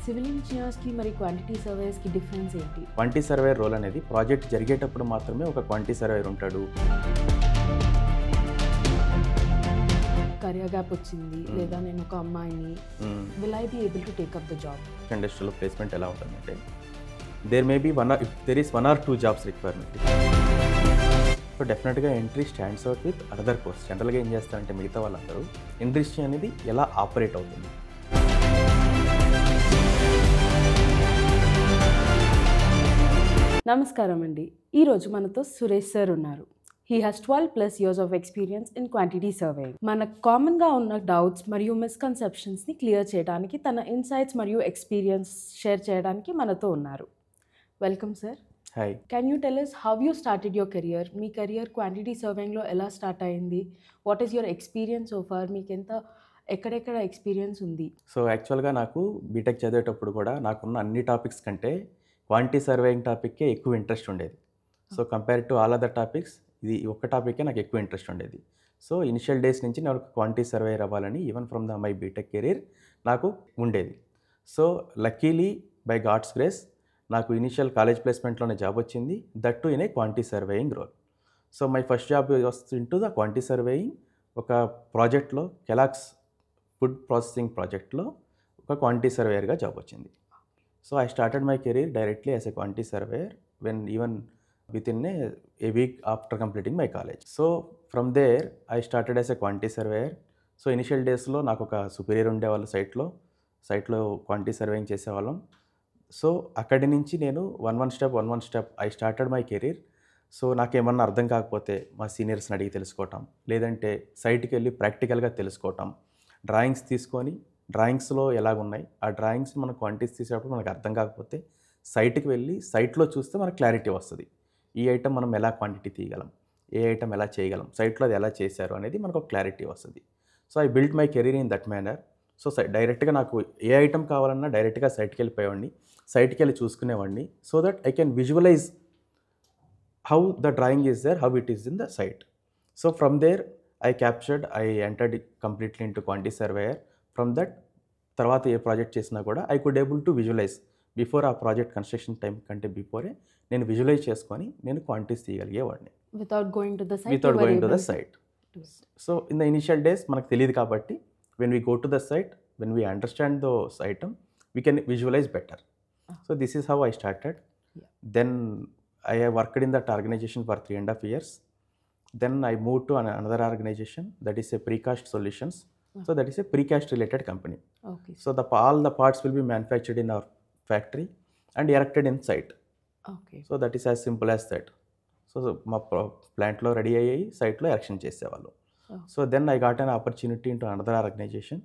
Civil ఇంజనీర్స్కి మరి quantity సర్వేయర్స్కి డిఫరెన్స్ ఏంటి? క్వాంటిటీ సర్వేయర్ రోల్ అనేది ప్రాజెక్ట్ జరిగేటప్పుడు మాత్రమే ఒక క్వాంటిటీ సర్వేయర్ ఉంటాడు. కరియర్ గ్యాప్ వచ్చింది లేదా నేను ఒక అమ్మాయిని, will I be able to take up the job? ఇండస్ట్రీలో ప్లేస్మెంట్ ఎలా ఉంటుందంటే there is one or two jobs requirement. So డెఫినెట్గా Entri stands out with other course. జనరల్గా ఏం చేస్తారంటే మిగతా వాళ్ళందరూ ఇండస్ట్రీ అనేది ఎలా ఆపరేట్ అవుతుంది. నమస్కారం అండి. ఈరోజు మనతో సురేష్ సార్ ఉన్నారు. He has 12+ years of experience in quantity surveying. మన కామన్గా ఉన్న డౌట్స్ మరియు మిస్కన్సెప్షన్స్ని క్లియర్ చేయడానికి, తన ఇన్సైట్స్ మరియు ఎక్స్పీరియన్స్ షేర్ చేయడానికి మనతో ఉన్నారు. Welcome sir. Hi. Can you tell us how you started your career? మీ కెరియర్ క్వాంటిటీ సర్వేయింగ్లో ఎలా స్టార్ట్ అయింది? What is your experience so far? మీకు ఎక్కడెక్కడ ఎక్స్పీరియన్స్ ఉంది? సో యాక్చువల్గా నాకు బీటెక్ చదివేటప్పుడు కూడా నాకున్న అన్ని టాపిక్స్ కంటే క్వాంటిటీ సర్వేయింగ్ టాపిక్కే ఎక్కువ ఇంట్రెస్ట్ ఉండేది. So compare to all other topics ఇది ఒక్క టాపిక్కే నాకు ఎక్కువ ఇంట్రెస్ట్ ఉండేది. సో ఇనిషియల్ డేస్ నుంచి నాకు క్వాంటిటీ సర్వేయర్ అవ్వాలని even from my BTech career నాకు ఉండేది. So luckily by God's grace నాకు ఇనిషియల్ కాలేజ్ ప్లేస్మెంట్లోనే జాబ్ వచ్చింది, that too in a quantity surveying role. So my first job into the quantity surveying. ఒక ప్రాజెక్ట్లో కెలాక్స్ ఫుడ్ ప్రాసెసింగ్ ప్రాజెక్ట్లో ఒక quantity సర్వేయర్గా జాబ్ వచ్చింది. So I started my career directly as a quantity surveyor when even within a week after completing my college. So from there I started as a quantity surveyor. So initial డేస్లో నాకు ఒక superior ఉండేవాళ్ళు సైట్లో quantity surveying చేసేవాళ్ళం. So అక్కడి నుంచి నేను one step I started my career. So నాకేమన్నా అర్థం కాకపోతే మా సీనియర్స్ని అడిగి తెలుసుకోవటం, లేదంటే సైట్కి వెళ్ళి ప్రాక్టికల్గా తెలుసుకోవటం, డ్రాయింగ్స్ తీసుకొని డ్రాయింగ్స్లో ఎలాగున్నాయి ఆ డ్రాయింగ్స్ మనం క్వాంటిటీస్ తీసేటప్పుడు మనకు అర్థం కాకపోతే సైట్కి వెళ్ళి సైట్లో చూస్తే మనకు క్లారిటీ వస్తుంది. ఈ ఐటమ్ మనం ఎలా క్వాంటిటీ తీయగలం, ఏ ఐటమ్ ఎలా చేయగలం, సైట్లో అది ఎలా చేశారు అనేది మనకు ఒక క్లారిటీ వస్తుంది. So I built my career in that manner. So డైరెక్ట్గా నాకు ఏ ఐటమ్ కావాలన్నా డైరెక్ట్గా సైట్కి వెళ్ళిపోయేవాడిని, సైట్కి వెళ్ళి చూసుకునేవాడిని. So that I can visualise how the drawing is there, how it is in the site. So from there I entered completely into quantity surveyor. From that తర్వాత ఏ ప్రాజెక్ట్ చేసినా కూడా I could able to visualise before ఆ project construction time కంటే బిఫోరే నేను visualise చేసుకొని నేను క్వాంటిటీస్ తీయగలిగేవాడిని without going to the site. So in the initial days మనకు తెలియదు కాబట్టి when we go to the site, when we understand those item, we can visualise better. So this is how I started. Then I have worked in that organisation for 3.5 years. Then I moved to another organization that is a precast solutions. So that is a precast related company. Okay. So all the parts will be manufactured in our factory and erected in site. Okay. So that is as simple as that. So మా ప్లాంట్లో ready అయ్యి సైట్లో erection చేసేవాళ్ళు. So then I got an opportunity into another organisation.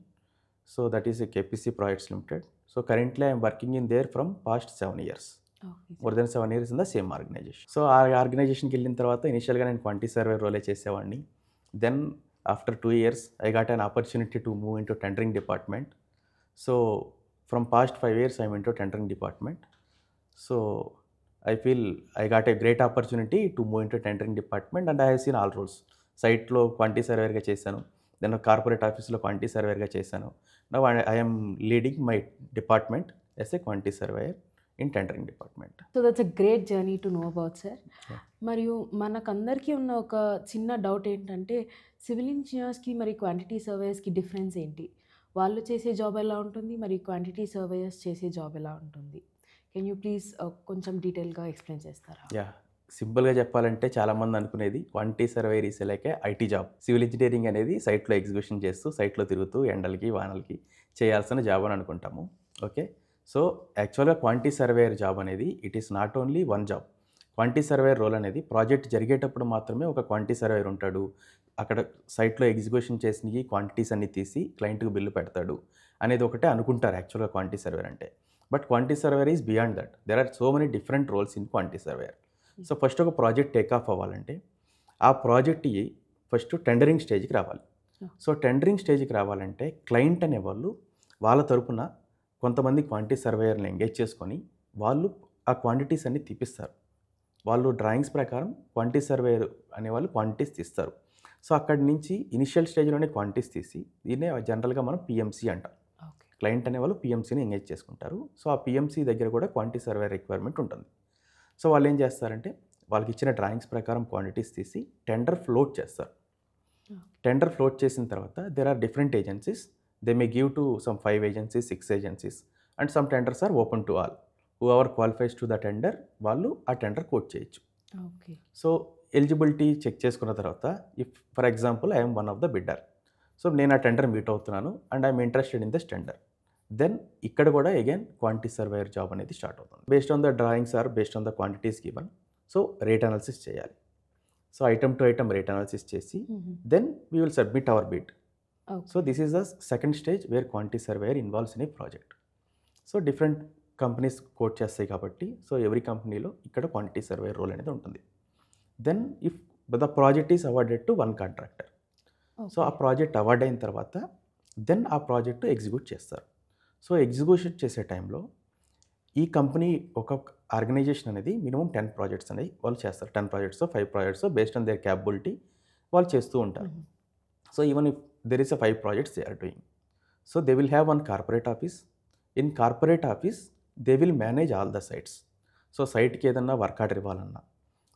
So that is KPC projects limited. So currently I'm working in there from past 7 years. More than 7 years in the same organisation. So ఆ ఆర్గనైజేషన్కి వెళ్ళిన తర్వాత ఇనిషియల్గా నేను quantity survey రోలే చేసేవాడిని. Then after 2 years I got an opportunity to move into tendering department. So from past 5 years I'm into tendering department. So I feel I got a great opportunity to move into tendering department and I have seen all roles. సైట్లో quantity సర్వేయర్గా చేశాను, then corporate ఆఫీస్లో quantity సర్వేయర్గా చేశాను. Now I am leading my department as a quantity surveyor in tendering department. So that's a great journey to know about sir. మరియు మనకందరికీ ఉన్న ఒక చిన్న doubt ఏంటంటే సివిల్ ఇంజనీర్స్కి మరి క్వాంటిటీ సర్వేయర్స్కి డిఫరెన్స్ ఏంటి? వాళ్ళు చేసే జాబ్ ఎలా ఉంటుంది, మరి క్వాంటిటీ సర్వేయర్స్ చేసే జాబ్ ఎలా ఉంటుంది? కెన్ యూ ప్లీజ్ కొంచెం డీటెయిల్గా ఎక్స్ప్లెయిన్ చేస్తారా? సింపుల్గా చెప్పాలంటే చాలామంది అనుకునేది quantity surveyor is like IT job. Civil engineering అనేది సైట్లో ఎగ్జిక్యూషన్ చేస్తూ సైట్లో తిరుగుతూ ఎండలకి వానలకి చేయాల్సిన జాబ్ అని అనుకుంటాము. ఓకే. సో యాక్చువల్గా క్వాంటిటీ సర్వేయర్ జాబ్ అనేది it is not only one job. Quantity surveyor role అనేది ప్రాజెక్ట్ జరిగేటప్పుడు మాత్రమే ఒక క్వాంటిటీ సర్వేయర్ ఉంటాడు. అక్కడ సైట్లో ఎగ్జిక్యూషన్ చేసిన క్వాంటిటీస్ అన్ని తీసి క్లయింట్కి బిల్లు పెడతాడు అనేది ఒకటే అనుకుంటారు యాక్చువల్గా క్వాంటిటీ సర్వేయర్ అంటే. But quantity surveyor is beyond that. There are so many different roles in quantity surveyor. So first ఒక ప్రాజెక్ట్ టేక్ ఆఫ్ అవ్వాలంటే ఆ ప్రాజెక్ట్ ఫస్ట్ టెండరింగ్ స్టేజ్కి రావాలి. సో టెండరింగ్ స్టేజ్కి రావాలంటే క్లయింట్ అనేవాళ్ళు వాళ్ళ తరపున కొంతమంది క్వాంటిటీ సర్వేయర్ని ఎంగేజ్ చేసుకొని వాళ్ళు ఆ క్వాంటిటీస్ అన్ని తీపిస్తారు. వాళ్ళు డ్రాయింగ్స్ ప్రకారం క్వాంటిటీ సర్వేయర్ అనేవాళ్ళు క్వాంటిటీస్ తీస్తారు. సో అక్కడి నుంచి ఇనిషియల్ స్టేజ్లోనే క్వాంటిటీస్ తీసి దీన్నే జనరల్గా మనం పిఎంసి అంటాం. క్లయింట్ అనేవాళ్ళు పిఎంసీని ఎంగేజ్ చేసుకుంటారు. సో ఆ పిఎంసీ దగ్గర కూడా క్వాంటిటీ సర్వే రిక్వైర్మెంట్ ఉంటుంది. సో వాళ్ళు ఏం చేస్తారంటే వాళ్ళకి ఇచ్చిన డ్రాయింగ్స్ ప్రకారం క్వాంటిటీస్ తీసి టెండర్ ఫ్లోట్ చేస్తారు. టెండర్ ఫ్లోట్ చేసిన తర్వాత there are different agencies. They may give to some 5 agencies, 6 agencies and some tenders are open to all. Who ever qualifies to the tender వాళ్ళు ఆ టెండర్ కోట్ చేయొచ్చు. Okay. So eligibility check చేసుకున్న తర్వాత if for example I'm one of the bidder, so నేను ఆ tender meet అవుతున్నాను and I'm interested in this tender, then ఇక్కడ కూడా అగైన్ క్వాంటిటీ సర్వేయర్ జాబ్ అనేది స్టార్ట్ అవుతుంది. Based on the drawings or based on the quantities given. So rate analysis చేయాలి. So item to item rate analysis చేసి then we will submit our bid. So this is the second stage where quantity surveyor involves in a project. So different companies coat చేస్తాయి కాబట్టి so every కంపెనీలో ఇక్కడ quantity surveyor role అనేది ఉంటుంది. Then if the project is awarded to one contractor. So ఆ project award అయిన తర్వాత then ఆ ప్రాజెక్టు ఎగ్జిక్యూట్ చేస్తారు. సో ఎగ్జిక్యూషన్ చేసే టైంలో ఈ కంపెనీ ఒక ఆర్గనైజేషన్ అనేది మినిమం 10 ప్రాజెక్ట్స్ అనేవి వాళ్ళు చేస్తారు. 10 projects 5 projects based on their capability వాళ్ళు చేస్తూ ఉంటారు. So even if there is a 5 projects they are doing, so they will have one corporate office. In corporate office they will manage all the sites. So సైట్కి ఏదన్నా work order ఇవ్వాలన్నా,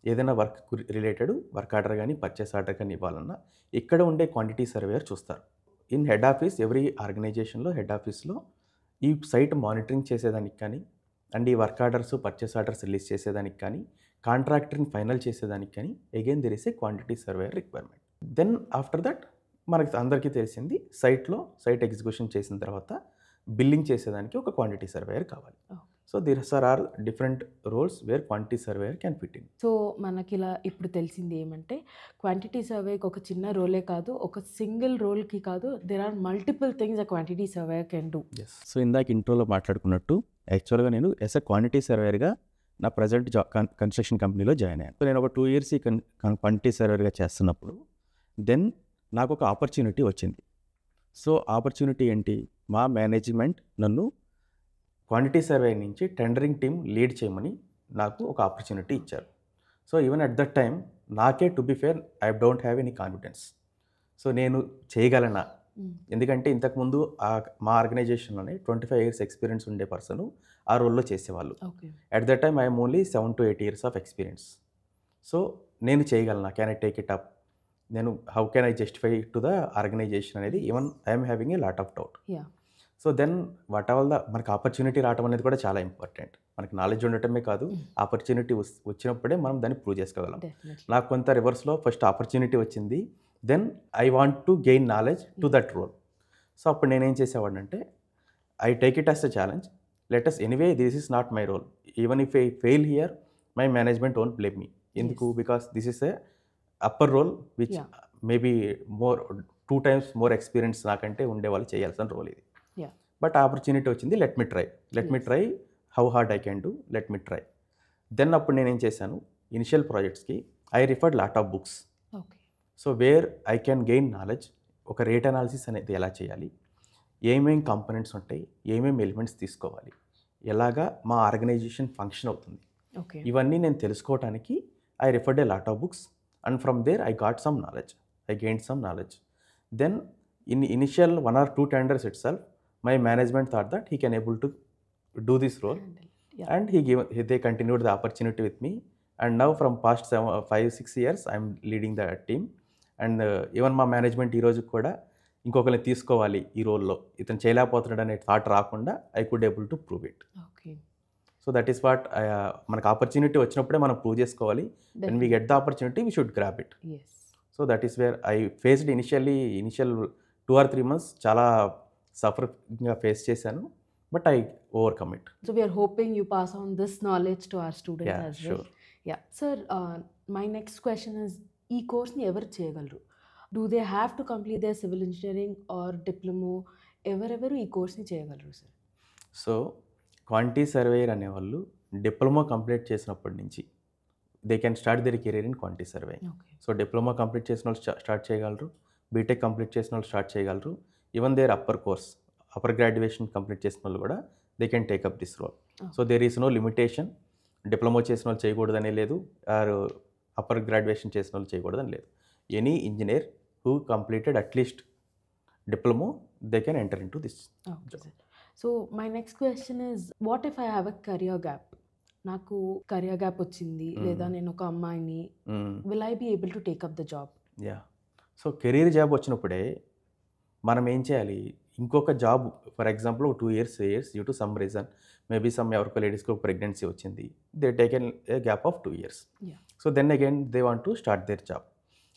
ఏదైనా work related work order కానీ purchase order కానీ ఇవ్వాలన్నా ఇక్కడ ఉండే quantity surveyor చూస్తారు. ఇన్ హెడ్ ఆఫీస్ ఎవ్రీ ఆర్గనైజేషన్లో హెడ్ ఆఫీస్లో ఈ సైట్ మానిటరింగ్ చేసేదానికి కానీ అండ్ ఈ work orders purchase orders release చేసేదానికి కానీ కాంట్రాక్టర్ని ఫైనల్ చేసేదానికి కానీ again there is a quantity surveyor requirement. Then after that మనకి అందరికీ తెలిసింది సైట్లో సైట్ ఎగ్జిక్యూషన్ చేసిన తర్వాత బిల్లింగ్ చేసేదానికి ఒక క్వాంటిటీ సర్వేయర్ కావాలి. So these are different roles where quantity surveyor can fit in. So మనకి ఇలా ఇప్పుడు తెలిసింది ఏమంటే క్వాంటిటీ సర్వేకి ఒక చిన్న రోలే కాదు, ఒక సింగిల్ రోల్కి కాదు, there are multiple things a quantity surveyor can do. So ఇందాక ఇంట్రోలో మాట్లాడుకున్నట్టు యాక్చువల్గా నేను యాజ్ ఎ క్వాంటిటీ సర్వేయర్గా నా ప్రజెంట్ కన్స్ట్రక్షన్ కంపెనీలో జాయిన్ అయ్యాను. సో నేను ఒక 2 years ఈ క్వాంటిటీ సర్వేయర్గా చేస్తున్నప్పుడు దెన్ నాకు ఒక ఆపర్చునిటీ వచ్చింది. సో ఆపర్చునిటీ ఏంటి, మా మేనేజ్మెంట్ నన్ను క్వాంటిటీ సర్వే నుంచి టెండరింగ్ టీమ్ లీడ్ చేయమని నాకు ఒక ఆపర్చునిటీ ఇచ్చారు. So even at that time నాకే to be fair I don't have any confidence. So నేను చేయగలనా, ఎందుకంటే ఇంతకుముందు మా ఆర్గనైజేషన్లోనే 25 years ఎక్స్పీరియన్స్ ఉండే పర్సన్ ఆ రోల్లో చేసేవాళ్ళు. At that time I'm only 7 to 8 years of experience. So నేను చేయగలనా, can I take it up, నేను how can I justify to the organisation అనేది even I'm having a lot of doubt. So then what all మనకు opportunity రావడం అనేది కూడా చాలా important. మనకి నాలెడ్జ్ ఉండటమే కాదు, ఆపర్చునిటీ వచ్చినప్పుడే మనం దాన్ని ప్రూవ్ చేసుకోగలం. నాకు కొంత రివర్స్లో ఫస్ట్ ఆపర్చునిటీ వచ్చింది, then I want to gain knowledge to that role. So అప్పుడు నేనేం చేసేవాడినంటే I take it as a challenge, let us anyway this is not my role, even if I fail here my management won't blame me. ఎందుకు, because this is a upper role which maybe more 2 times more experience నాకంటే ఉండే వాళ్ళు చేయాల్సిన role ఇది. But opportunity వచ్చింది, let me try how hard I can do, let me try. Then అప్పుడు నేనేం చేశాను, ఇనిషియల్ ప్రాజెక్ట్స్కి I referred lot of books. So where I can gain knowledge, ఒక రేట్ అనాలిసిస్ అనేది ఎలా చేయాలి, ఏమేం కాంపోనెంట్స్ ఉంటాయి, ఏమేమి ఎలిమెంట్స్ తీసుకోవాలి, ఎలాగా మా ఆర్గనైజేషన్ ఫంక్షన్ అవుతుంది, ఇవన్నీ నేను తెలుసుకోవడానికి I referred a lot of books and from there I got some knowledge, I gain some knowledge. Then in initial 1 or 2 tenders itself my management thought that he can able to do this role, and they continued the opportunity with me, and now from past 5-6 years I'm leading the team, and even మా management ఈరోజు కూడా ఇంకొకరిని తీసుకోవాలి ఈ రోల్లో, ఇతను చేయలేకపోతున్నాడు అనే thought రాకుండా I could able to prove it. So that is what మనకు ఆపర్చునిటీ వచ్చినప్పుడే మనం ప్రూవ్ చేసుకోవాలి, and we get the opportunity we should grab it. So that is where I faced initial 2 or 3 months చాలా సఫర్గా face చేశాను, but I overcome it. So we're hoping you pass on this knowledge to our students as well. Sir, my next question is, ఈ కోర్స్ని ఎవరు చేయగలరు? Do they have to complete the civil engineering or diploma, ఎవరెవరు ఈ కోర్స్ని చేయగలరు sir? So quantity surveyor అనేవాళ్ళు diploma complete చేసినప్పటి నుంచి they can start their career in quantity survey. So diploma complete చేసిన వాళ్ళు స్టార్ట్ చేయగలరు, బీటెక్ కంప్లీట్ చేసిన వాళ్ళు స్టార్ట్ చేయగలరు, even their upper graduation complete చేసిన వాళ్ళు కూడా they can take up this role. So there is no limitation, diploma చేసిన వాళ్ళు చేయకూడదనే లేదు, ఆర్ అప్పర్ గ్రాడ్యుయేషన్ చేసిన వాళ్ళు చేయకూడదని లేదు. Any engineer who completed at least diploma they can enter into this. So my next question is what if I have a career gap? నాకు career gap వచ్చింది, లేదా నేను ఒక అమ్మాయిని, will I be able to take up the job? Yeah. So career job వచ్చినప్పుడే మనం ఏం చేయాలి, ఇంకొక job for example 2 years due to some reason, maybe ఎవరికో లేడీస్కి ఒక ప్రెగ్నెన్సీ వచ్చింది, they taken a gap of 2 years. So then again they want to start their job.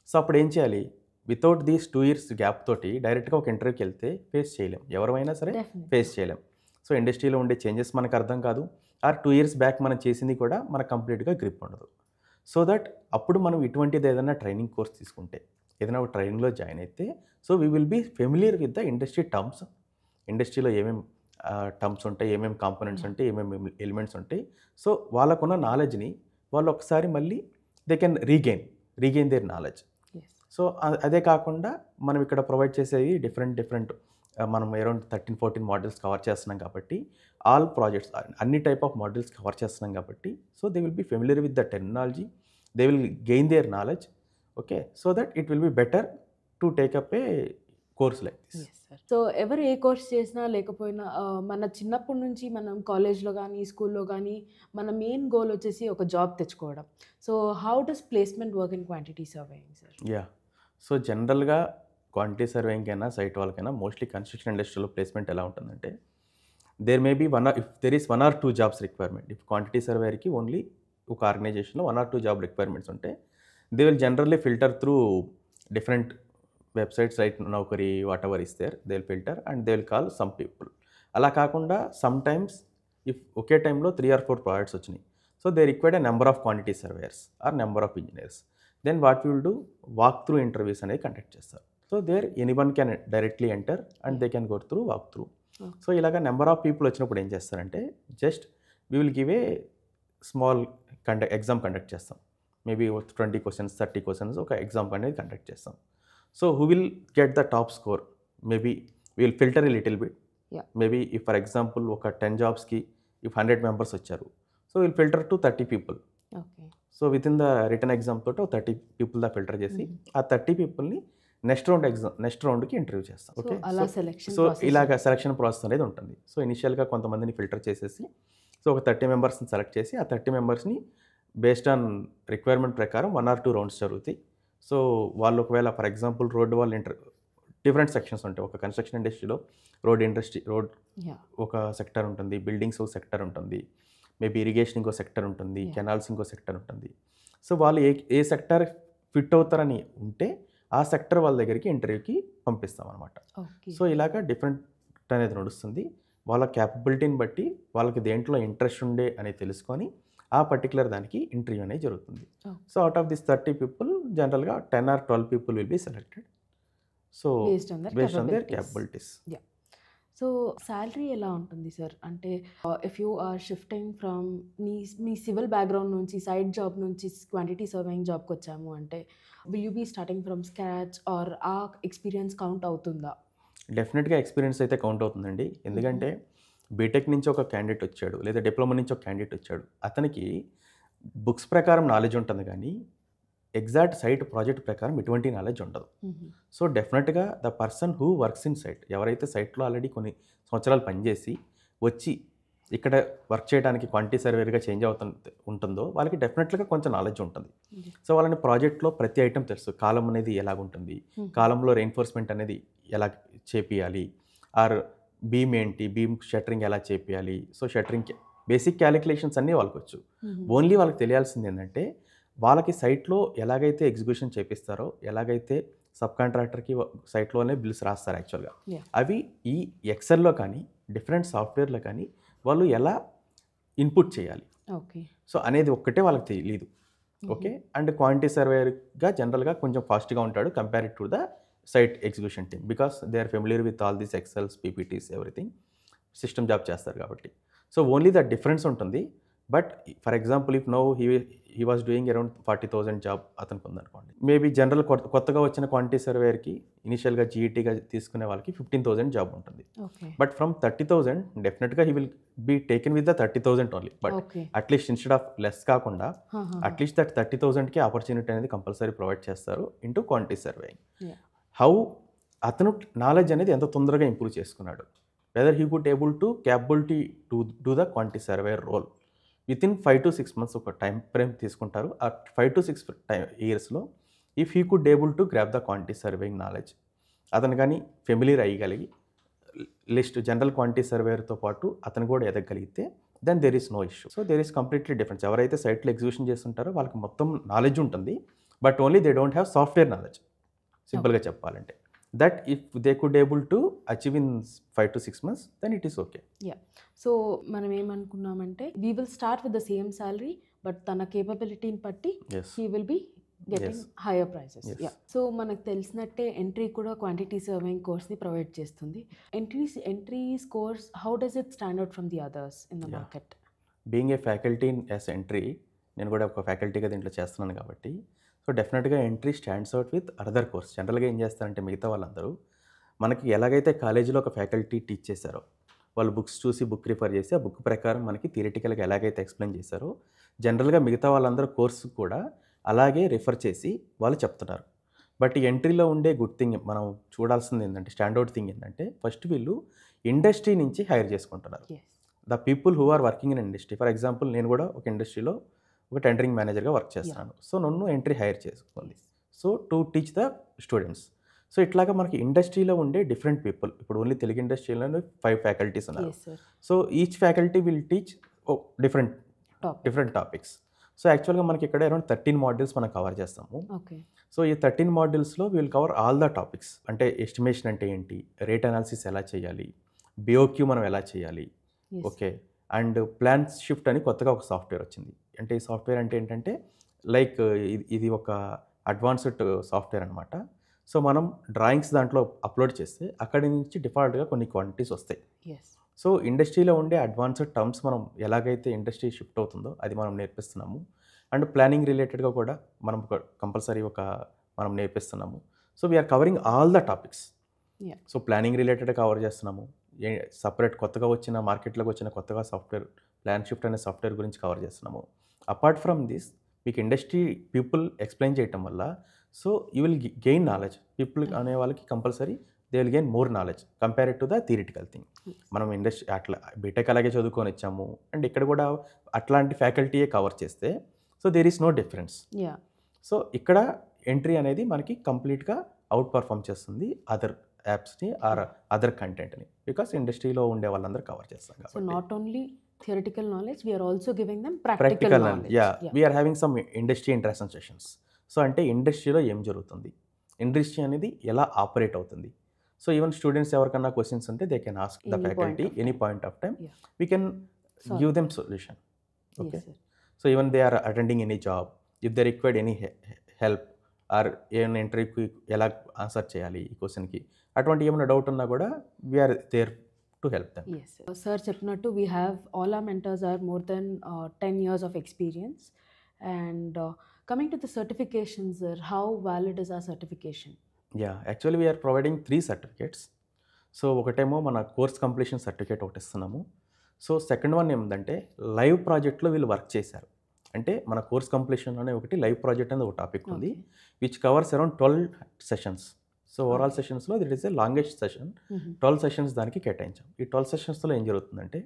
So అప్పుడు ఏం చేయాలి, వితౌట్ దీస్ 2 years గ్యాప్ తోటి డైరెక్ట్గా ఒక ఇంటర్వ్యూకి వెళ్తే ఫేస్ చేయలేం, ఎవరైనా సరే ఫేస్ చేయలేం. సో ఇండస్ట్రీలో ఉండే చేంజెస్ మనకు అర్థం కాదు, ఆర్ 2 years బ్యాక్ మనం చేసింది కూడా మనకు కంప్లీట్గా గ్రిప్ ఉండదు. సో దట్ అప్పుడు మనం ఇటువంటిది ఏదైనా ట్రైనింగ్ కోర్స్ తీసుకుంటే, ఏదైనా ఒక ట్రైనింగ్లో జాయిన్ అయితే, so we will be familiar with the industry terms, ఇండస్ట్రీలో ఏమేమి టర్మ్స్ ఉంటాయి, ఏమేమి కాంపోనెంట్స్ ఉంటాయి, ఏమేమి ఎలిమెంట్స్ ఉంటాయి. సో వాళ్ళకున్న నాలెడ్జ్ని వాళ్ళు ఒకసారి మళ్ళీ they can regain their knowledge. So అదే కాకుండా మనం ఇక్కడ ప్రొవైడ్ చేసేవి డిఫరెంట్ మనం అరౌండ్ 13-14 మోడల్స్ కవర్ చేస్తున్నాం కాబట్టి, ఆల్ ప్రాజెక్ట్స్ అన్ని టైప్ ఆఫ్ మోడల్స్ కవర్ చేస్తున్నాం కాబట్టి, so they will be familiar with the technology, they will gain their knowledge. Okay, so that it will be better to take up a course like this. So ఎవరు ఏ course చేసినా లేకపోయినా మన చిన్నప్పటి నుంచి మనం కాలేజ్లో కానీ స్కూల్లో కానీ మన మెయిన్ గోల్ వచ్చేసి ఒక జాబ్ తెచ్చుకోవడం. So how does placement work in quantity surveying, sir? Yeah. So జనరల్గా క్వాంటిటీ సర్వేయింగ్ అయినా సైట్ వాళ్ళకైనా మోస్ట్లీ కన్స్ట్రక్షన్ ఇండస్ట్రీలో ప్లేస్మెంట్ ఎలా ఉంటుందంటే, there may be if there is 1 or 2 jobs requirement. If quantity సర్వేయర్కి ఓన్లీ ఒక ఆర్గనైజేషన్లో 1 or 2 జాబ్ రిక్వైర్మెంట్స్ ఉంటే, they will generally filter through different websites like Naukri, whatever is there, they will filter and they will call some people. అలా కాకుండా some times if ఒకే టైంలో 3 or 4 projects వచ్చినాయి, so they required a number of quantity surveyors or number of engineers, then what will do, walk through interviews అనేది conduct చేస్తారు. So there anyone can directly enter and they can go through walk through. So ఇలాగ number of people వచ్చినప్పుడు ఏం చేస్తారంటే, just we will give a small exam conduct చేస్తాం. Maybe 20 questions 30 questions ఒక exam అనేది conduct చేస్తాం. So who will get the top score, maybe we will filter a little bit. Maybe if for example ఒక 10 jobsకి if 100 members వచ్చారు, so will filter to 30 people. So with in the return exam తోటి 30 people దా filter చేసి ఆ 30 peopleని next రౌండ్కి interview చేస్తాం. Okay, so ఇలాగ selection process అనేది ఉంటుంది. So ఇనిషియల్గా కొంతమందిని ఫిల్టర్ చేసేసి, సో ఒక 30 members సెలెక్ట్ చేసి ఆ 30 members బేస్డ్ ఆన్ రిక్వైర్మెంట్ ప్రకారం 1 or 2 rounds జరుగుతాయి. సో వాళ్ళు ఒకవేళ ఫర్ ఎగ్జాంపుల్ రోడ్ వాళ్ళు డిఫరెంట్ సెక్షన్స్ ఉంటాయి. ఒక కన్స్ట్రక్షన్ ఇండస్ట్రీలో రోడ్ ఒక సెక్టర్ ఉంటుంది, బిల్డింగ్స్ ఒక సెక్టర్ ఉంటుంది, మేబీ ఇరిగేషన్ ఇంకో సెక్టర్ ఉంటుంది, కెనాల్స్ ఇంకో సెక్టర్ ఉంటుంది. సో వాళ్ళు ఏ సెక్టర్ ఫిట్ అవుతారని ఉంటే ఆ సెక్టర్ వాళ్ళ దగ్గరికి ఇంటర్వ్యూకి పంపిస్తాం అనమాట. సో ఇలాగ డిఫరెంట్ అనేది నడుస్తుంది. వాళ్ళ క్యాపబిలిటీని బట్టి వాళ్ళకి దేంట్లో ఇంట్రెస్ట్ ఉండే అని తెలుసుకొని ఆ పర్టికులర్ దానికి ఇంటర్వ్యూ అనేది జరుగుతుంది. So out of this 30 people జనరల్గా 10 or 12 people will be selected. So based on their capabilities. So salary ఎలా ఉంటుంది, సార్? అంటే if you are shifting from మీ సివిల్ బ్యాక్గ్రౌండ్ నుంచి సైడ్ జాబ్ నుంచి క్వాంటిటీ సర్వేయింగ్ జాబ్కి వచ్చాము అంటే, will you be starting from scratch or ఆ ఎక్స్పీరియన్స్ కౌంట్ అవుతుందా? డెఫినెట్గా ఎక్స్పీరియన్స్ అయితే కౌంట్ అవుతుందండి. ఎందుకంటే బీటెక్ నుంచి ఒక క్యాండిడేట్ వచ్చాడు, లేదా డిప్లొమా నుంచి ఒక క్యాండిడేట్ వచ్చాడు, అతనికి బుక్స్ ప్రకారం నాలెడ్జ్ ఉంటుంది కానీ ఎగ్జాక్ట్ సైట్ ప్రాజెక్ట్ ప్రకారం ఎటువంటి నాలెడ్జ్ ఉండదు. సో డెఫినెట్గా the person who works in site, ఎవరైతే సైట్లో ఆల్రెడీ కొన్ని సంవత్సరాలు పనిచేసి వచ్చి ఇక్కడ వర్క్ చేయడానికి క్వాంటిటీ సర్వేర్గా చేంజ్ ఉంటుందో వాళ్ళకి డెఫినెట్గా కొంచెం నాలెడ్జ్ ఉంటుంది. సో వాళ్ళని ప్రాజెక్ట్లో ప్రతి ఐటమ్ తెలుసు, కాలం అనేది ఎలాగుంటుంది, కాలంలో రెయిన్ఫోర్స్మెంట్ అనేది ఎలా చేపియాలి, ఆర్ బీమ్ ఏంటి, బీమ్ షట్టరింగ్ ఎలా చేపియాలి, సో షట్టరింగ్ బేసిక్ క్యాలిక్యులేషన్స్ అన్నీ వాళ్ళకి వచ్చు. ఓన్లీ వాళ్ళకి తెలియాల్సింది ఏంటంటే వాళ్ళకి సైట్లో ఎలాగైతే ఎగ్జిక్యూషన్ చేపిస్తారో, ఎలాగైతే సబ్ కాంట్రాక్టర్కి సైట్లోనే బిల్స్ రాస్తారు యాక్చువల్గా, అవి ఈ ఎక్సెల్లో కానీ డిఫరెంట్ సాఫ్ట్వేర్లో కానీ వాళ్ళు ఎలా ఇన్పుట్ చేయాలి, సో అనేది ఒక్కటే వాళ్ళకి తెలియదు. ఓకే, అండ్ క్వాంటిటీ సర్వేయర్గా జనరల్గా కొంచెం ఫాస్ట్గా ఉంటాడు compared to the site execution team, because they are familiar with all these excels, PPTs, everything system job చేస్తారు కాబట్టి. సో ఓన్లీ ద డిఫరెన్స్ ఉంటుంది. But for example if no he was doing around 40,000 job అతనికి ఉందనుకోండి, maybe general కొత్తగా వచ్చిన quantity సర్వేయర్కి ఇనిషియల్గా జీఈటీగా తీసుకునే వాళ్ళకి 15,000 జాబ్ ఉంటుంది. బట్ ఫ్రమ్ 30,000 డెఫినెట్గా he will be taken with the 30,000 only. But at least instead of less కాకుండా అట్లీస్ట్ దట్ 30,000కి ఆపర్చునిటీ అనేది కంపల్సరీ ప్రొవైడ్ చేస్తారు ఇంటూ క్వాంటిటీ సర్వేయింగ్. హౌ అతను నాలెడ్జ్ అనేది ఎంత తొందరగా ఇంప్రూవ్ చేసుకున్నాడు, whether he could able to capability to do the quantity surveyor role within 5 to 6 months ఒక టైం ఫ్రేమ్ తీసుకుంటారు. ఆ 5 to 6 ఇయర్స్లో if he could able to grasp the quantity surveying knowledge, అతను కానీ ఫెమిలియర్ అయ్యగలిగి లిస్ట్ జనరల్ క్వాంటిటీ సర్వేయర్తో పాటు అతను కూడా ఎదగలిగితే then there is no issue. So there is completely difference. ఎవరైతే సైట్లో ఎగ్జిక్యూషన్ చేస్తుంటారో వాళ్ళకి మొత్తం నాలెడ్జ్ ఉంటుంది, but only they don't have software knowledge. సింపుల్గా చెప్పాలంటే that if they could able to achieve in 5 to 6 months then it is okay. Yeah, so మనం ఏమనుకున్నామంటే we will start with the same salary, but తన కేపబిలిటీని బట్టి he will be getting higher prices. Yeah, so మనకు తెలిసినట్టే ఎంట్రీ కూడా quantity surveying కోర్స్ని provide చేస్తుంది. Entri course how does it stand out from the others in the market? Being a faculty as Entri, నేను కూడా ఒక ఫ్యాకల్టీగా దీంట్లో చేస్తున్నాను కాబట్టి, సో డెఫినెట్గా Entri stands out with other course. జనరల్గా ఏం చేస్తారంటే మిగతా వాళ్ళందరూ మనకి ఎలాగైతే కాలేజీలో ఒక ఫ్యాకల్టీ టీచ్ చేశారో, వాళ్ళు బుక్స్ చూసి బుక్ రిఫర్ చేసి ఆ బుక్ ప్రకారం మనకి థియరిటికల్గా ఎలాగైతే ఎక్స్ప్లెయిన్ చేశారో, జనరల్గా మిగతా వాళ్ళందరూ కోర్సు కూడా అలాగే రిఫర్ చేసి వాళ్ళు చెప్తున్నారు. బట్ ఈ ఎంట్రీలో ఉండే గుడ్ థింగ్ మనం చూడాల్సింది ఏంటంటే, స్టాండౌట్ థింగ్ ఏంటంటే, ఫస్ట్ వీళ్ళు ఇండస్ట్రీ నుంచి హైర్ చేసుకుంటున్నారు. The people who are working in industry. For example నేను కూడా ఒక ఇండస్ట్రీలో ఒక టెండరింగ్ మేనేజర్గా వర్క్ చేస్తున్నాను. సో నన్ను ఎంట్రీ హైర్ చేసుకుంది, so to teach the students. So ఇట్లాగా మనకి ఇండస్ట్రీలో ఉండే డిఫరెంట్ పీపుల్, ఇప్పుడు ఓన్లీ తెలుగు ఇండస్ట్రీలో 5 ఫ్యాకల్టీస్ ఉన్నారు. So each faculty will teach different topics. So యాక్చువల్గా మనకి ఇక్కడ అరౌండ్ 13 మాడ్యూల్స్ మనం కవర్ చేస్తాము. సో ఈ 13 మాడ్యూల్స్లో will cover all the topics. అంటే ఎస్టిమేషన్ అంటే ఏంటి, రేట్ అనాలిసిస్ ఎలా చేయాలి, బిఓక్యూ మనం ఎలా చేయాలి, ఓకే, అండ్ ప్లాన్ షిఫ్ట్ అని కొత్తగా ఒక సాఫ్ట్వేర్ వచ్చింది. అంటే ఈ సాఫ్ట్వేర్ అంటే ఏంటంటే లైక్ ఇది ఒక అడ్వాన్స్డ్ సాఫ్ట్వేర్ అనమాట. సో మనం డ్రాయింగ్స్ దాంట్లో అప్లోడ్ చేస్తే అక్కడి నుంచి డిఫాల్ట్గా కొన్ని క్వాంటిటీస్ వస్తాయి. సో ఇండస్ట్రీలో ఉండే అడ్వాన్స్డ్ టర్మ్స్ మనం ఎలాగైతే ఇండస్ట్రీ షిఫ్ట్ అవుతుందో అది మనం నేర్పిస్తున్నాము. అండ్ ప్లానింగ్ రిలేటెడ్గా కూడా మనం కంపల్సరీ మనం నేర్పిస్తున్నాము. So we are covering all the topics. So planning related cover చేస్తున్నాము. సపరేట్ కొత్తగా వచ్చిన మార్కెట్లోకి వచ్చిన కొత్తగా సాఫ్ట్వేర్ ప్లాన్ షిఫ్ట్ అనే సాఫ్ట్వేర్ గురించి కవర్ చేస్తున్నాము. అపార్ట్ ఫ్రమ్ దిస్ మీకు ఇండస్ట్రీ పీపుల్ ఎక్స్ప్లెయిన్ చేయటం వల్ల so you will gain knowledge. People అనే వాళ్ళకి compulsory they will gain more knowledge compared to the theoretical thing. మనం ఇండస్ట్రీ అట్లా బీటెక్ అలాగే చదువుకొని వచ్చాము అండ్ ఇక్కడ కూడా అట్లాంటి ఫ్యాకల్టీయే కవర్ చేస్తే so there is no difference. So ఇక్కడ ఎంట్రీ అనేది మనకి కంప్లీట్గా అవుట్ పర్ఫామ్ చేస్తుంది అదర్ యాప్స్ని ఆర్ అదర్ కంటెంట్ని, బికాస్ ఇండస్ట్రీలో ఉండే వాళ్ళందరూ కవర్ చేస్తాం కాబట్టి. So not only theoretical knowledge, we are also giving them practical knowledge. We are having some industry interaction sessions. So అంటే ఇండస్ట్రీలో ఏం జరుగుతుంది, ఇండస్ట్రీ అనేది ఎలా ఆపరేట్ అవుతుంది. సో ఈవెన్ స్టూడెంట్స్ ఎవరికన్నా క్వశ్చన్స్ ఉంటే they can ask the faculty any point of time, we can give them solution. Okay, so even they are attending any job, if they required any help or ఏమైనా ఇంటర్వ్యూకి ఎలా answer చేయాలి ఈ క్వశ్చన్కి, అటువంటి ఏమైనా డౌట్ ఉన్నా కూడా we're there to help them. Yes, sir చెప్పినట్టు we have all our mentors are more than 10 years of experience. And coming to the certifications, sir, how valid is our certification? Yeah, actually we are providing 3 certificates. So ఒకటేమో మన course completion certificate ఒకటి ఇస్తున్నాము. So second one ఏంటంటే live ప్రాజెక్ట్లో వీళ్ళు work చేశారు అంటే మన కోర్స్ కంప్లీషన్ అనే ఒకటి లైవ్ ప్రాజెక్ట్ అనేది ఒక టాపిక్ ఉంది, which covers around 12 sessions. So overall సెషన్స్లో that is a longest session. 12 sessions దానికి కేటాయించాం. ఈ 12 సెషన్స్లో ఏం జరుగుతుందంటే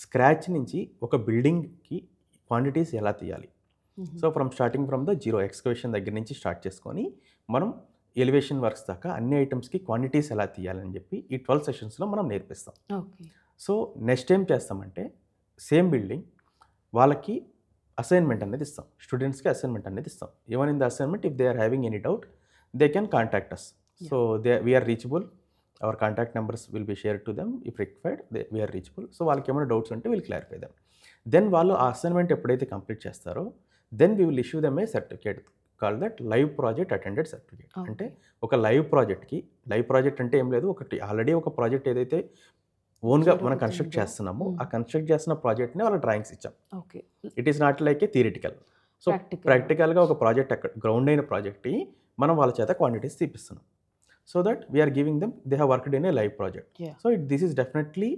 స్క్రాచ్ నుంచి ఒక బిల్డింగ్కి క్వాంటిటీస్ ఎలా తీయాలి. So starting from the zero excavation దగ్గర నుంచి స్టార్ట్ చేసుకొని మనం ఎలివేషన్ వర్క్స్ దాకా అన్ని ఐటమ్స్కి క్వాంటిటీస్ ఎలా తీయాలని చెప్పి ఈ 12 సెషన్స్లో మనం నేర్పిస్తాం. సో నెక్స్ట్ ఏం చేస్తామంటే సేమ్ బిల్డింగ్ వాళ్ళకి అసైన్మెంట్ అనేది ఇస్తాం, స్టూడెంట్స్కి అసైన్మెంట్ అనేది ఇస్తాం. Even in the assignment if they are having any doubt they can contact us. So we are reachable. Our contact numbers will be shared to them if required. We are reachable. So వాళ్ళకి ఏమైనా doubts ఉంటే we'll clarify them. Then వాళ్ళు ఆ assignment ఎప్పుడైతే complete చేస్తారో then we will issue them a certificate called that live project attended certificate. అంటే ఒక live project అంటే ఏం లేదు, ఒకటి ఆల్రెడీ ఒక ప్రాజెక్ట్ ఏదైతే ఓన్గా మనం కన్స్ట్రక్ట్ చేస్తున్నామో ఆ కన్స్ట్రక్ట్ చేసిన ప్రాజెక్ట్ని వాళ్ళ డ్రాయింగ్స్ ఇచ్చాం. It is not like A theoretical. So ప్రాక్టికల్గా ఒక ప్రాజెక్ట్ అక్కడ గ్రౌండ్ అయిన ప్రాజెక్ట్ని మనం వాళ్ళ చేత క్వాంటిటీస్ తీపిస్తున్నాం. So that we are giving them they have worked in a live project. Yeah. So this is definitely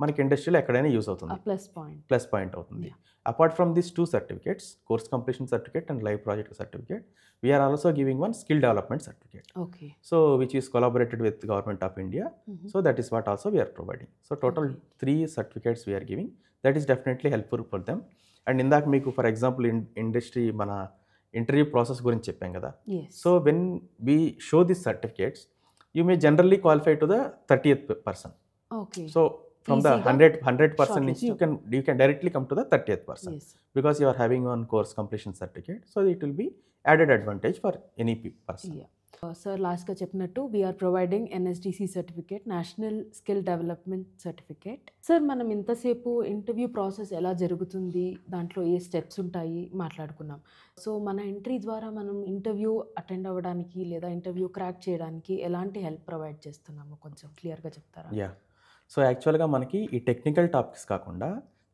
మనకి ఇండస్ట్రీలో ఎక్కడైనా యూస్ అవుతుంది, ప్లస్ పాయింట్. ప్లస్ పాయింట్ అవుతుంది. Apart from this 2 certificates, course completion certificate and live project certificate, we are also giving one skill development certificate. Okay. So which is collaborated with government of India. So that is what also we are providing. So total 3 certificates we're giving. That is definitely helpful for them. And ఇందాక మీకు for example industry మన interview process గురించి చెప్పాం కదా. So when we show this certificates, you may generally qualify to the 30th person. Okay. So from the 100% నుంచి you can directly come to the 30th person. Yes. Because you are having one course completion certificate, so it will be added advantage for any person. Sir లాస్ట్గా చెప్పినట్టు we're providing NSDC certificate, national skill development certificate. Sir మనం ఇంతసేపు interview process ఎలా జరుగుతుంది, దాంట్లో ఏ steps ఉంటాయి మాట్లాడుకున్నాం. So మన ఎంట్రీ ద్వారా మనం ఇంటర్వ్యూ అటెండ్ అవ్వడానికి లేదా ఇంటర్వ్యూ క్రాక్ చేయడానికి ఎలాంటి హెల్ప్ ప్రొవైడ్ చేస్తున్నామో కొంచెం క్లియర్గా చెప్తారా? యా. సో యాక్చువల్గా మనకి ఈ టెక్నికల్ టాపిక్స్ కాకుండా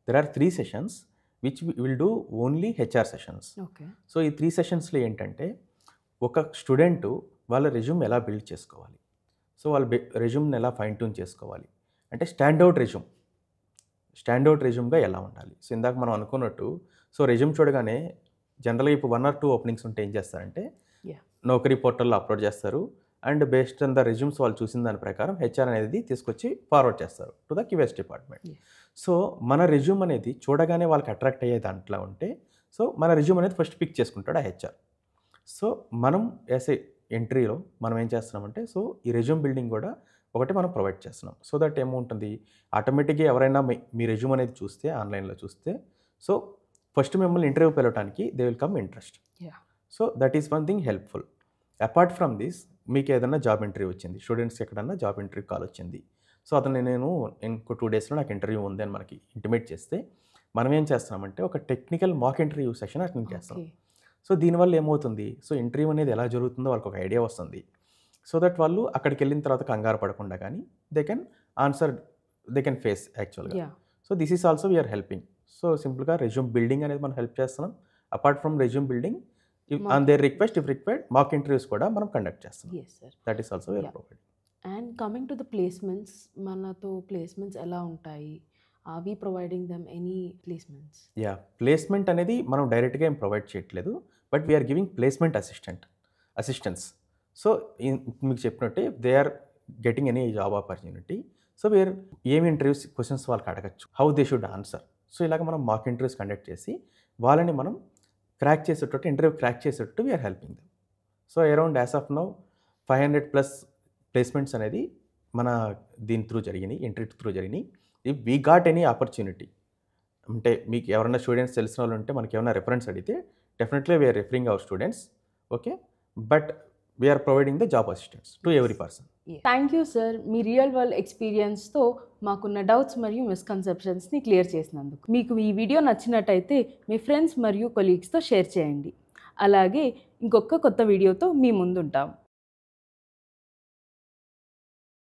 there are 3 sessions which will do only HR sessions. Okay. So ఈ 3 సెషన్స్లో ఏంటంటే ఒక స్టూడెంట్ వాళ్ళ రెజ్యూమ్ ఎలా బిల్డ్ చేసుకోవాలి, సో వాళ్ళ రెజ్యూమ్ని ఎలా ఫైన్ ట్యూన్ చేసుకోవాలి, అంటే స్టాండౌట్ రెజ్యూమ్గా ఎలా ఉండాలి. సో ఇందాక మనం అనుకున్నట్టు, సో రెజ్యూమ్ చూడగానే జనరల్గా ఇప్పుడు 1 or 2 ఓపెనింగ్స్ ఉంటే ఏం చేస్తారంటే నౌకరీ పోర్టల్లో అప్లోడ్ చేస్తారు. And based on the resumes వాళ్ళు చూసిన దాని ప్రకారం హెచ్ఆర్ అనేది తీసుకొచ్చి ఫార్వర్డ్ చేస్తారు to the QS department. So మన రెజ్యూమ్ అనేది చూడగానే వాళ్ళకి అట్రాక్ట్ అయ్యే దాంట్లో ఉంటే, సో మన రెజ్యూమ్ అనేది ఫస్ట్ పిక్ చేసుకుంటాడు ఆ హెచ్ఆర్. సో మనం యాజ్ ఎంట్రీలో మనం ఏం చేస్తున్నామంటే, సో ఈ రెజ్యూమ్ బిల్డింగ్ కూడా ఒకటి మనం ప్రొవైడ్ చేస్తున్నాం. సో దట్ ఏముంటుంది, ఆటోమేటిక్గా ఎవరైనా మీ రెజ్యూమ్ అనేది చూస్తే, ఆన్లైన్లో చూస్తే, సో ఫస్ట్ మిమ్మల్ని ఇంటర్వ్యూ వెళ్ళడానికి they will come interest. So that is one thing helpful. Apart from this, మీకు ఏదైనా జాబ్ ఇంటర్వ్యూ వచ్చింది, స్టూడెంట్స్కి ఎక్కడన్నా జాబ్ ఇంటర్వ్యూ కాల్ వచ్చింది, సో అతను నేను ఇంకో 2 daysలో నాకు ఇంటర్వ్యూ ఉంది అని మనకి ఇంటిమేట్ చేస్తే, మనం ఏం చేస్తామంటే ఒక technical mock interview session attend చేస్తాం. సో దీనివల్ల ఏమవుతుంది, సో ఇంటర్వ్యూ అనేది ఎలా జరుగుతుందో వాళ్ళకి ఒక ఐడియా వస్తుంది. సో దట్ వాళ్ళు అక్కడికి వెళ్ళిన తర్వాత కంగారు పడకుండా కానీ దే కెన్ ఫేస్ యాక్చువల్గా. So this is also we're helping. So సింపుల్గా రెజ్యూమ్ బిల్డింగ్ అనేది మనం హెల్ప్ చేస్తున్నాం. Apart from resume building, on their request if required mock interviews కూడా మనం కండక్ట్ చేస్తున్నాం. That is also we are providing. And coming to the placements, మనతో placements ఎలా ఉంటాయి? Are we providing them any placements? Yeah, placement అనేది మనం డైరెక్ట్గా ఏం ప్రొవైడ్ చేయట్లేదు, but we're giving placement assistance. So మీకు చెప్పినట్టే they are getting any job opportunity. So we're ఏమి ఇంటర్వ్యూస్ క్వశ్చన్స్ వాళ్ళకి అడగచ్చు, how they should answer. So ఇలాగ మనం మాక్ ఇంటర్వ్యూస్ కండక్ట్ చేసి వాళ్ళని మనం ఇంటర్వ్యూ క్రాక్ చేసేటట్టు we're helping them. So around as of now 500+ placements అనేది మన దీని త్రూ జరిగినాయి, ఇంటర్వ్యూ త్రూ జరిగినాయి. If we got any opportunity, అంటే మీకు ఎవరైనా స్టూడెంట్స్ తెలిసిన వాళ్ళు ఉంటే మనకి ఏమైనా రెఫరెన్స్ అడిగితే definitely we are referring our students. Okay, but we are providing the job assistance to every person. Thank you sir, మీ రియల్ వరల్డ్ ఎక్స్పీరియన్స్తో మాకున్న డౌట్స్ మరియు మిస్కన్సెప్షన్స్ని క్లియర్ చేసినందుకు. మీకు ఈ వీడియో నచ్చినట్టయితే మీ ఫ్రెండ్స్ మరియు కొలీగ్స్తో షేర్ చేయండి. అలాగే ఇంకొక కొత్త వీడియోతో మీ ముందుంటాం.